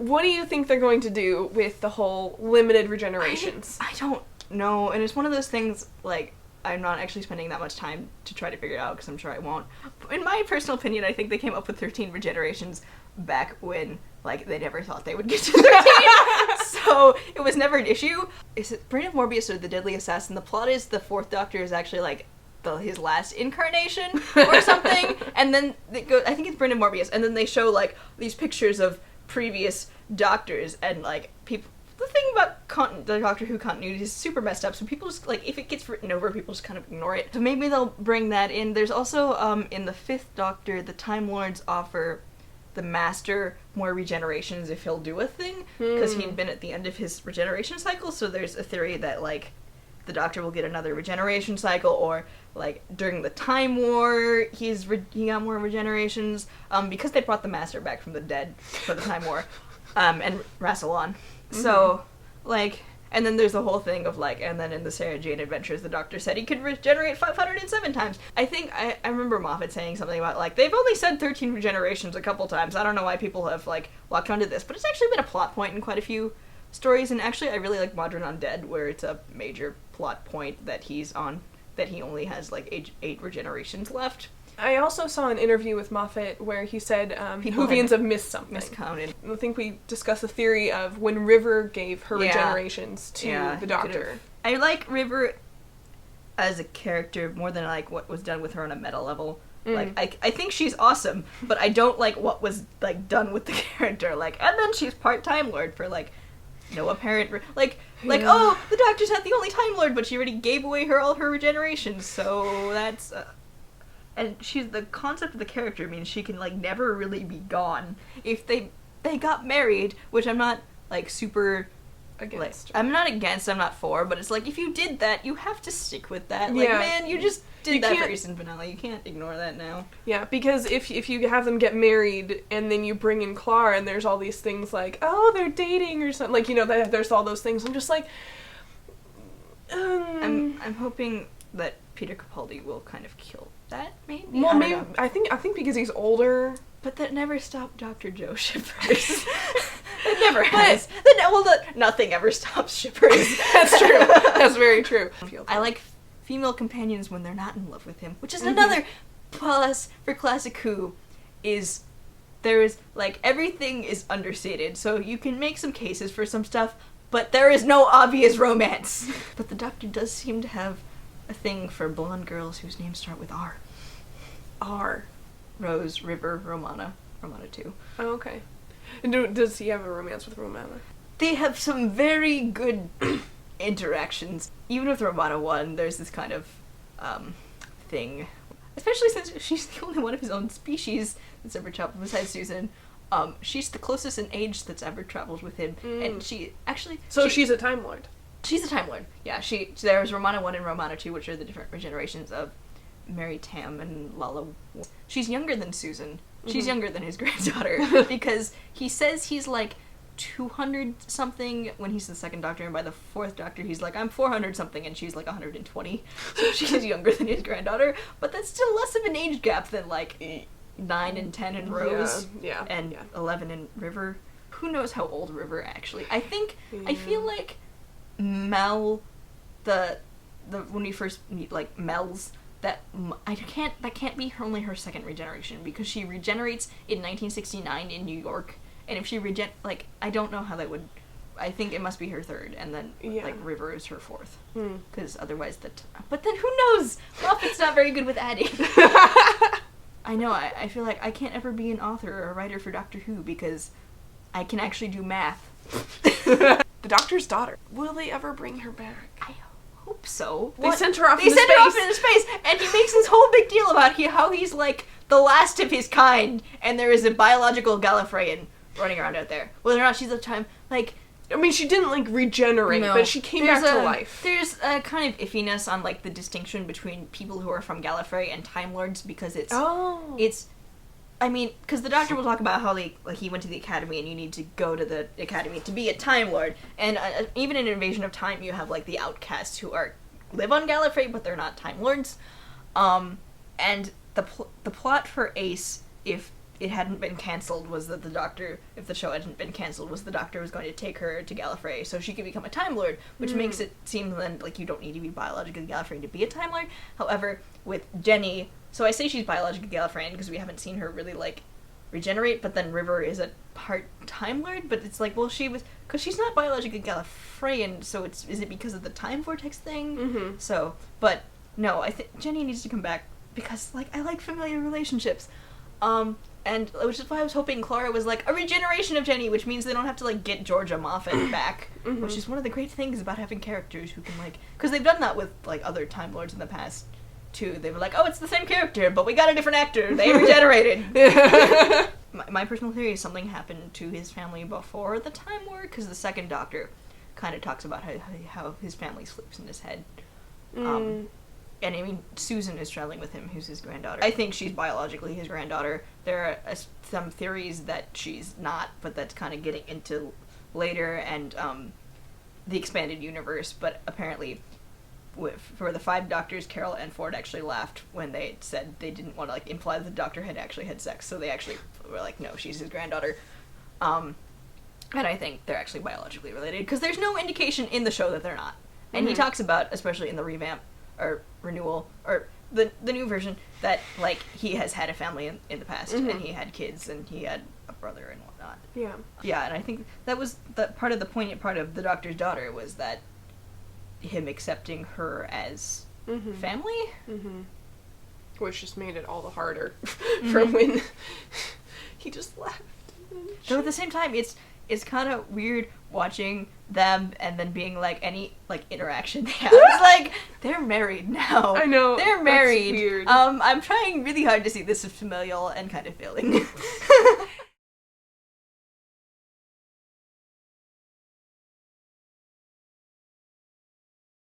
what do you think they're going to do with the whole limited regenerations? I don't know, and it's one of those things, like, I'm not actually spending that much time to try to figure it out, because I'm sure I won't. In my personal opinion, I think they came up with 13 regenerations back when, like, they never thought they would get to 13. So, it was never an issue. Is it Brain of Morbius or the Deadly Assassin? The plot is the fourth Doctor is actually, like, his last incarnation or something, and then I think it's Brain of Morbius, and then they show, like, these pictures of previous Doctors, and, like, people... The thing about the Doctor Who continuity is super messed up, so people just, like, if it gets written over, people just kind of ignore it. So maybe they'll bring that in. There's also, in the fifth Doctor, the Time Lords offer the Master more regenerations if he'll do a thing, because he'd been at the end of his regeneration cycle, so there's a theory that, like, the Doctor will get another regeneration cycle, or, like, during the Time War, he got more regenerations, because they brought the Master back from the dead for the Time War, and Rassilon. So, like, and then there's the whole thing of, like, and then in the Sarah Jane Adventures, the Doctor said he could regenerate 507 times. I think, I remember Moffat saying something about, like, they've only said 13 regenerations a couple times. I don't know why people have, like, locked onto this, but it's actually been a plot point in quite a few stories, and actually I really like Modern Undead, where it's a major plot point that he's on, that he only has, like, 8 regenerations left. I also saw an interview with Moffat where he said Whovians have missed something. Miscounted. I think we discussed the theory of when River gave her regenerations to the Doctor. I like River as a character more than I like what was done with her on a meta level. Like, I think she's awesome, but I don't like what was, like, done with the character. Like, and then she's part Time Lord for, like, no apparent... oh, the Doctor's not the only Time Lord, but she already gave away all her regenerations, so that's... And the concept of the character means she can, like, never really be gone. If they got married, which I'm not, like, super... Against. Like, I'm not against, I'm not for, but it's like, if you did that, you have to stick with that. Like, man, you just did that for Easton finale. You can't ignore that now. Yeah, because if you have them get married, and then you bring in Clara, and there's all these things like, oh, they're dating, or something, like, you know, there's all those things. I'm just like... I'm hoping that Peter Capaldi will kind of kill that, maybe? Well, maybe, I think because he's older. But that never stopped Dr. Joe shippers. It never has. Nothing ever stops shippers. That's true. That's very true. I like female companions when they're not in love with him, which is another plus for Classic Who, is like, everything is understated, so you can make some cases for some stuff, but there is no obvious romance. But the Doctor does seem to have a thing for blonde girls whose names start with R. R. Rose, River, Romana. Romana 2. Oh, okay. And does he have a romance with Romana? They have some very good interactions. Even with Romana 1, there's this kind of, thing. Especially since she's the only one of his own species that's ever traveled besides Susan. She's the closest in age that's ever traveled with him. And she, actually... So she's a Time Lord. She's a Time Lord. Yeah, there's Romana 1 and Romana 2, which are the different regenerations of Mary Tam and Lala. She's younger than Susan. She's younger than his granddaughter, because he says he's, like, 200-something when he's the second Doctor, and by the fourth Doctor he's like, I'm 400-something, and she's, like, 120. So she's younger than his granddaughter, but that's still less of an age gap than, like, 9 and 10 in Rose, and 11 in River. Who knows how old River actually... I feel like Mel, when we first meet, like, Mel's, that can't be only her second regeneration, because she regenerates in 1969 in New York, and if she I don't know how that would... I think it must be her third, and then, like, River is her fourth, because otherwise but then who knows? Moffat's not very good with adding. I know, I feel like I can't ever be an author or a writer for Doctor Who, because I can actually do math. The Doctor's daughter. Will they ever bring her back? I hope so. They sent her off into space, and he makes this whole big deal about how he's, like, the last of his kind, and there is a biological Gallifreyen running around out there. Whether or not she's a time, like... I mean, she didn't, like, regenerate, but she came back to life. There's a kind of iffiness on, like, the distinction between people who are from Gallifrey and Time Lords, because it's... I mean, because the Doctor will talk about how, he went to the Academy, and you need to go to the Academy to be a Time Lord. And even in Invasion of Time, you have, like, the outcasts who live on Gallifrey, but they're not Time Lords. And the plot for Ace, if it hadn't been cancelled was that the Doctor, if the show hadn't been cancelled, was the Doctor was going to take her to Gallifrey so she could become a Time Lord, which makes it seem then like you don't need to be biologically Gallifreyan to be a Time Lord. However, with Jenny, so I say she's biologically Gallifreyan because we haven't seen her really, like, regenerate, but then River is a part Time Lord, but it's like, well, she was, because she's not biologically Gallifreyan, so is it because of the time vortex thing? So, but, no, I think Jenny needs to come back because, like, I like familiar relationships. And which is why I was hoping Clara was, like, a regeneration of Jenny, which means they don't have to, like, get Georgia Moffat back, which is one of the great things about having characters who can, like, because they've done that with, like, other Time Lords in the past, too. They were like, oh, it's the same character, but we got a different actor. They regenerated. My personal theory is something happened to his family before the Time War, because the second Doctor kind of talks about how his family sleeps in his head. And I mean, Susan is traveling with him, who's his granddaughter. I think she's biologically his granddaughter. There are some theories that she's not, but that's kind of getting into later, and the expanded universe. But apparently, for the 5 Doctors, Carol and Ford actually laughed when they said they didn't want to, like, imply that the Doctor had actually had sex. So they actually were like, no, she's his granddaughter. And I think they're actually biologically related, because there's no indication in the show that they're not. And he talks about, especially in the revamp, or renewal, or the new version, that, like, he has had a family in the past, and he had kids, and he had a brother and whatnot. Yeah, and I think that was the part of the poignant part of the Doctor's daughter, was that him accepting her as family. Which just made it all the harder from when he just left. Though at the same time, it's kind of weird watching them and then being like, any, like, interaction they have. It's like, they're married now. I know. They're married. That's weird. I'm trying really hard to see this as familial and kind of failing.